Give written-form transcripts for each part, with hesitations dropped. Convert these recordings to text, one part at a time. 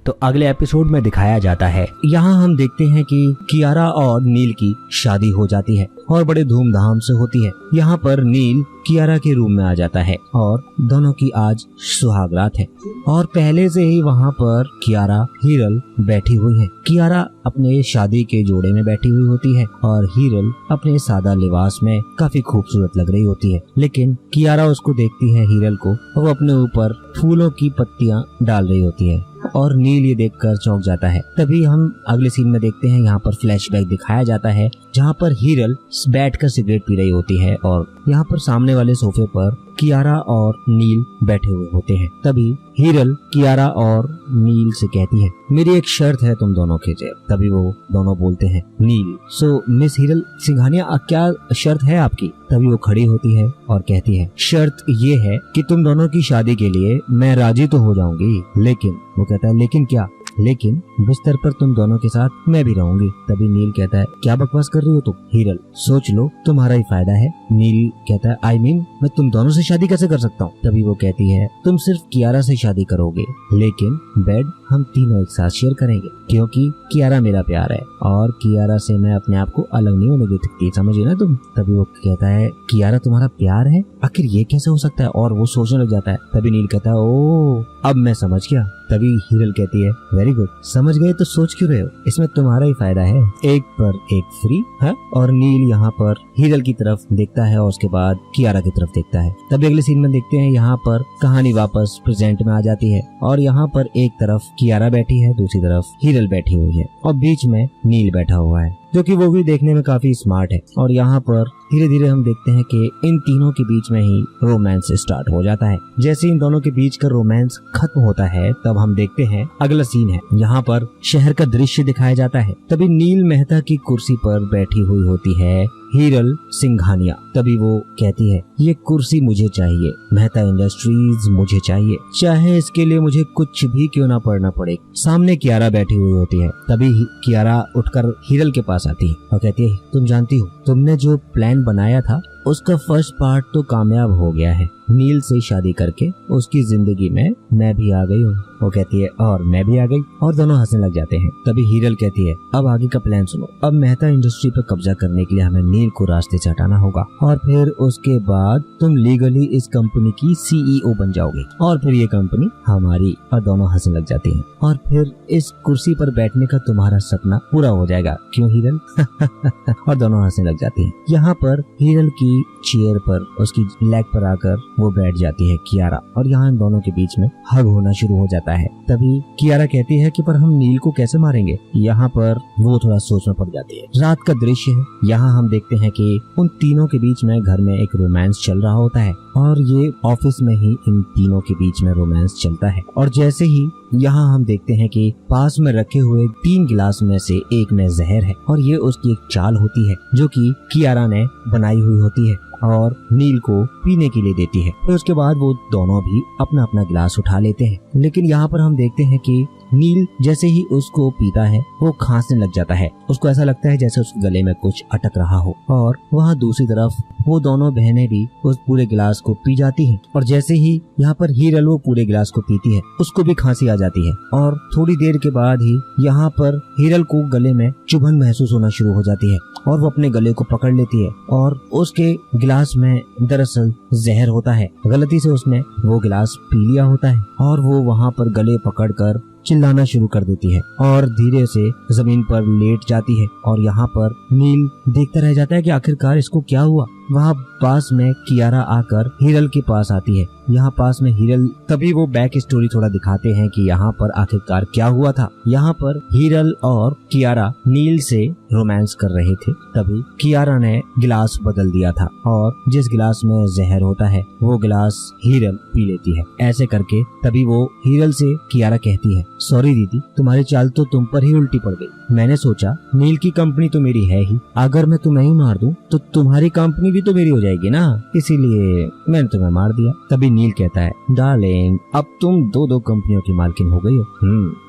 तो अगले एपिसोड में दिखाया जाता है। यहाँ हम देखते हैं कि कियारा और नील की शादी हो जाती है और बड़े धूमधाम से होती है। यहाँ पर नील कियारा के रूम में आ जाता है और दोनों की आज सुहागरात है और पहले से ही वहाँ पर कियारा हीरल बैठी हुई है। कियारा अपने शादी के जोड़े में बैठी हुई होती है और हीरल अपने सादा लिबास में काफी खूबसूरत लग रही होती है, लेकिन कियारा उसको देखती है हीरल को, वो अपने ऊपर फूलों की पत्तियां डाल रही होती है और नील ये देखकर चौंक जाता है। तभी हम अगले सीन में देखते हैं, यहाँ पर फ्लैशबैक दिखाया जाता है जहाँ पर हीरल बैठकर सिगरेट पी रही होती है और यहाँ पर सामने वाले सोफे पर कियारा और नील बैठे हुए होते हैं। तभी हीरल कियारा और नील से कहती है, मेरी एक शर्त है तुम दोनों के लिए। तभी वो दोनों बोलते हैं, नील सो मिस हीरल सिंघानिया क्या शर्त है आपकी? तभी वो खड़ी होती है और कहती है, शर्त ये है कि तुम दोनों की शादी के लिए मैं राजी तो हो जाऊंगी, लेकिन वो कहता है लेकिन क्या? लेकिन बिस्तर पर तुम दोनों के साथ मैं भी रहूंगी। तभी नील कहता है, क्या बकवास कर रही हो तुम? हीरल, सोच लो तुम्हारा ही फायदा है। नील कहता है, आई मीन मैं तुम दोनों से शादी कैसे कर सकता हूँ? तभी वो कहती है, तुम सिर्फ कियारा से शादी करोगे, लेकिन बेड हम तीनों एक साथ शेयर करेंगे, क्योंकि कियारा मेरा प्यार है और कियारा से मैं अपने आप को अलग नहीं होने दे सकती, समझिए ना तुम? तभी वो कहता है, कियारा तुम्हारा प्यार है? आखिर ये कैसे हो सकता है? और वो सोचने लग जाता है। तभी नील कहता है, ओ अब मैं समझ गया। तभी हीरल कहती है, वेरी गुड, समझ गए तो सोच क्यों रहे हो? इसमें तुम्हारा ही फायदा है, एक पर एक फ्री है। और नील यहाँ पर हीरल की तरफ देखता है और उसके बाद कियारा की तरफ देखता है। तभी अगले सीन में देखते हैं, यहाँ पर कहानी वापस प्रेजेंट में आ जाती है और यहाँ पर एक तरफ कियारा बैठी है, दूसरी तरफ हीरल बैठी हुई है और बीच में नील बैठा हुआ है, जो कि वो भी देखने में काफी स्मार्ट है। और यहाँ पर धीरे धीरे हम देखते हैं कि इन तीनों के बीच में ही रोमांस स्टार्ट हो जाता है। जैसे इन दोनों के बीच का रोमांस खत्म होता है, तब हम देखते हैं अगला सीन है, यहाँ पर शहर का दृश्य दिखाया जाता है। तभी नील मेहता की कुर्सी पर बैठी हुई होती है हीरल सिंघानिया। तभी वो कहती है, ये कुर्सी मुझे चाहिए, मेहता इंडस्ट्रीज मुझे चाहिए, चाहे इसके लिए मुझे कुछ भी क्यों ना पड़ना पड़े। सामने कियारा बैठी हुई होती है। तभी कियारा उठकर हीरल के पास आती है और कहती है, तुम जानती हो तुमने जो प्लान बनाया था उसका फर्स्ट पार्ट तो कामयाब हो गया है। नील से शादी करके उसकी जिंदगी में मैं भी आ गई हूँ। वो कहती है, और मैं भी आ गई, और दोनों हंसने लग जाते हैं। तभी हीरल कहती है, अब आगे का प्लान सुनो। अब मेहता इंडस्ट्री पर कब्जा करने के लिए हमें नील को रास्ते से हटाना होगा और फिर उसके बाद तुम लीगली इस कंपनी की सीईओ बन जाओगे और फिर ये कंपनी हमारी। और दोनों हंसने लग जाती हैं और फिर इस कुर्सी पर बैठने का तुम्हारा सपना पूरा हो जाएगा, क्यों हीरल? और दोनों हंसने लग जाती हैं। यहाँ पर हीरल की चेयर पर उसकी लेग पर आकर वो बैठ जाती है कियारा और यहाँ इन दोनों के बीच में हग होना शुरू हो जाता है। तभी कियारा कहती है कि पर हम नील को कैसे मारेंगे? यहाँ पर वो थोड़ा सोच में पड़ जाती है। रात का दृश्य है, यहाँ हम देखते हैं कि उन तीनों के बीच में घर में एक रोमांस चल रहा होता है और ये ऑफिस में ही इन तीनों के बीच में रोमांस चलता है। और जैसे ही यहाँ हम देखते हैं कि पास में रखे हुए 3 गिलास में से एक में जहर है और ये उसकी एक चाल होती है जो कि कियारा ने बनाई हुई होती है और नील को पीने के लिए देती है। फिर उसके बाद वो दोनों भी अपना अपना गिलास उठा लेते हैं, लेकिन यहाँ पर हम देखते हैं कि नील जैसे ही उसको पीता है वो खांसने लग जाता है। उसको ऐसा लगता है जैसे उसके गले में कुछ अटक रहा हो। और वहाँ दूसरी तरफ वो दोनों बहनें भी उस पूरे गिलास को पी जाती हैं और जैसे ही यहाँ पर हीरल वो पूरे गिलास को पीती है उसको भी खांसी आ जाती है और थोड़ी देर के बाद ही यहाँ पर हीरल को गले में चुभन महसूस होना शुरू हो जाती है और वो अपने गले को पकड़ लेती है और उसके गिलास में दरअसल जहर होता है। गलती से उसने वो गिलास पी लिया होता है और वो वहाँ पर गले पकड़कर चिल्लाना शुरू कर देती है और धीरे से जमीन पर लेट जाती है। और यहाँ पर नील देखता रह जाता है कि आखिरकार इसको क्या हुआ। वहाँ पास में कियारा आकर हीरल के पास आती है। यहाँ पास में हीरल, तभी वो बैक स्टोरी थोड़ा दिखाते हैं कि यहाँ पर आखिरकार क्या हुआ था। यहाँ पर हीरल और कियारा नील से रोमांस कर रहे थे, तभी कियारा ने गिलास बदल दिया था और जिस गिलास में जहर होता है वो गिलास हीरल पी लेती है। ऐसे करके तभी वो हीरल से कियारा कहती है, सॉरी दीदी, तुम्हारी चाल तो तुम पर ही उल्टी पड़ गई। मैंने सोचा नील की कंपनी तो मेरी है ही, अगर मैं तुम्हें ही मार दूं तो तुम्हारी कंपनी भी तो मेरी हो जाएगी ना, इसीलिए मैंने तुम्हें मार दिया। तभी नील कहता है, डार्लिंग अब तुम दो कंपनियों की मालकिन हो गई हो।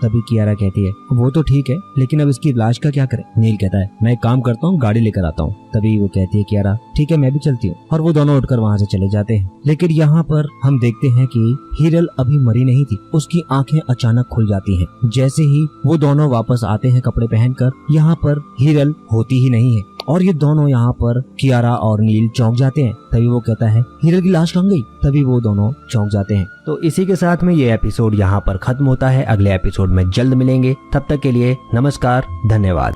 तभी कियारा कहती है, वो तो ठीक है, लेकिन अब इसकी लाश का क्या करें। नील कहता है, मैं एक काम करता हूँ, गाड़ी लेकर आता हूँ। तभी वो कहती है, कियारा ठीक है, मैं भी चलती हूँ। और वो दोनों उठकर वहाँ से चले जाते हैं। लेकिन यहाँ पर हम देखते हैं कि हिरल अभी मरी नहीं थी, उसकी आंखें अचानक खुल जाती हैं। जैसे ही वो दोनों वापस आते हैं कपड़े पहनकर, यहाँ पर हिरल होती ही नहीं है और ये दोनों यहाँ पर कियारा और नील चौंक जाते हैं। तभी वो कहता है, हिरल की लाश कहाँ गई। तभी वो दोनों चौंक जाते हैं। तो इसी के साथ में ये एपिसोड यहाँ पर खत्म होता है। अगले एपिसोड में जल्द मिलेंगे, तब तक के लिए नमस्कार, धन्यवाद।